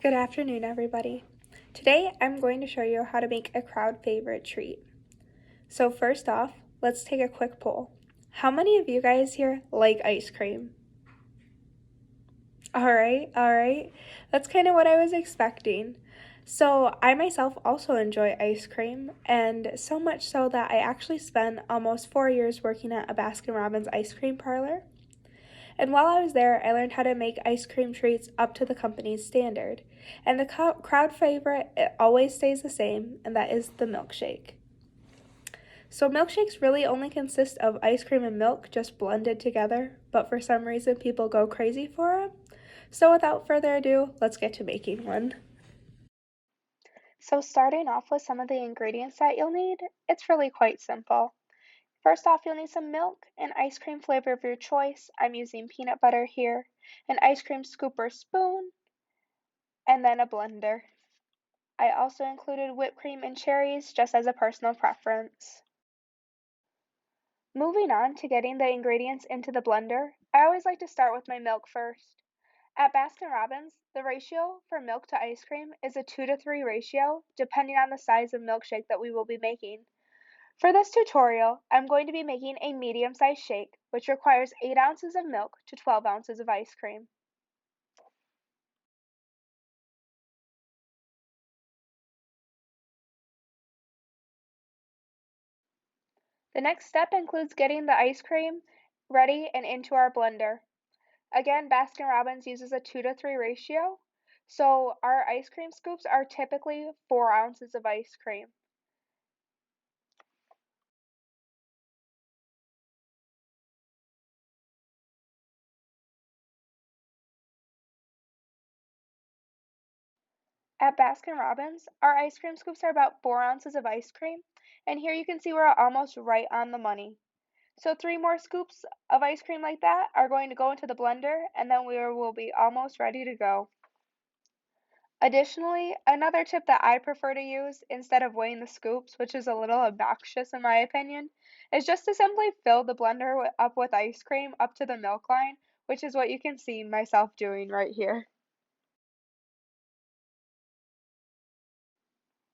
Good afternoon, everybody. Today, I'm going to show you how to make a crowd favorite treat. So first off, let's take a quick poll. How many of you guys here like ice cream? All right. That's kind of what I was expecting. So I myself also enjoy ice cream, and so much so that I actually spent almost 4 years working at a Baskin-Robbins ice cream parlor. And while I was there, I learned how to make ice cream treats up to the company's standard. And the crowd favorite, it always stays the same, and that is the milkshake. So milkshakes really only consist of ice cream and milk just blended together, but for some reason people go crazy for them. So without further ado, let's get to making one. So starting off with some of the ingredients that you'll need, it's really quite simple. First off, you'll need some milk, an ice cream flavor of your choice. I'm using peanut butter here, an ice cream scoop or spoon, and then a blender. I also included whipped cream and cherries just as a personal preference. Moving on to getting the ingredients into the blender, I always like to start with my milk first. At Baskin-Robbins, the ratio for milk to ice cream is a 2-to-3 ratio, depending on the size of milkshake that we will be making. For this tutorial, I'm going to be making a medium-sized shake, which requires 8 ounces of milk to 12 ounces of ice cream. The next step includes getting the ice cream ready and into our blender. Again, Baskin-Robbins uses a 2-to-3 ratio, so our ice cream scoops are typically 4 ounces of ice cream. At Baskin-Robbins, our ice cream scoops are about 4 ounces of ice cream, and here you can see we're almost right on the money. So 3 more scoops of ice cream like that are going to go into the blender, and then we will be almost ready to go. Additionally, another tip that I prefer to use instead of weighing the scoops, which is a little obnoxious in my opinion, is just to simply fill the blender up with ice cream up to the milk line, which is what you can see myself doing right here.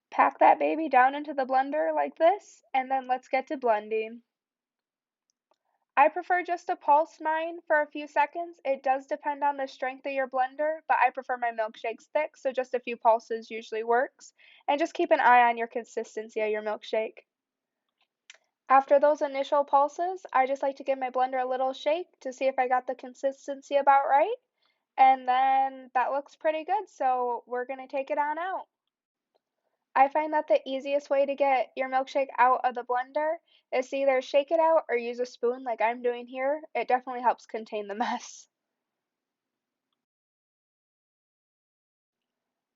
Pack that baby down into the blender like this, and then let's get to blending. I prefer just to pulse mine for a few seconds. It does depend on the strength of your blender, but I prefer my milkshakes thick, so just a few pulses usually works. And just keep an eye on your consistency of your milkshake. After those initial pulses, I just like to give my blender a little shake to see if I got the consistency about right. And then that looks pretty good, so we're going to take it on out. I find that the easiest way to get your milkshake out of the blender is to either shake it out or use a spoon like I'm doing here. It definitely helps contain the mess.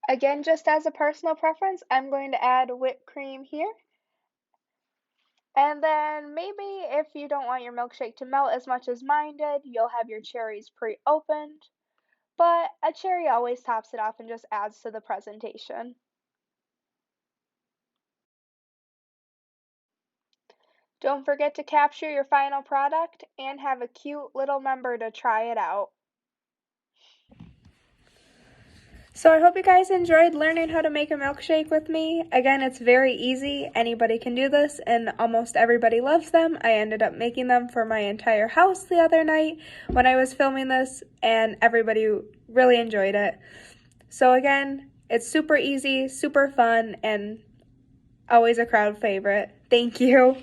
Again, just as a personal preference, I'm going to add whipped cream here. And then maybe if you don't want your milkshake to melt as much as mine did, you'll have your cherries pre-opened. But a cherry always tops it off and just adds to the presentation. Don't forget to capture your final product and have a cute little member to try it out. So I hope you guys enjoyed learning how to make a milkshake with me. Again, it's very easy. Anybody can do this, and almost everybody loves them. I ended up making them for my entire house the other night when I was filming this, and everybody really enjoyed it. So again, it's super easy, super fun, and always a crowd favorite. Thank you.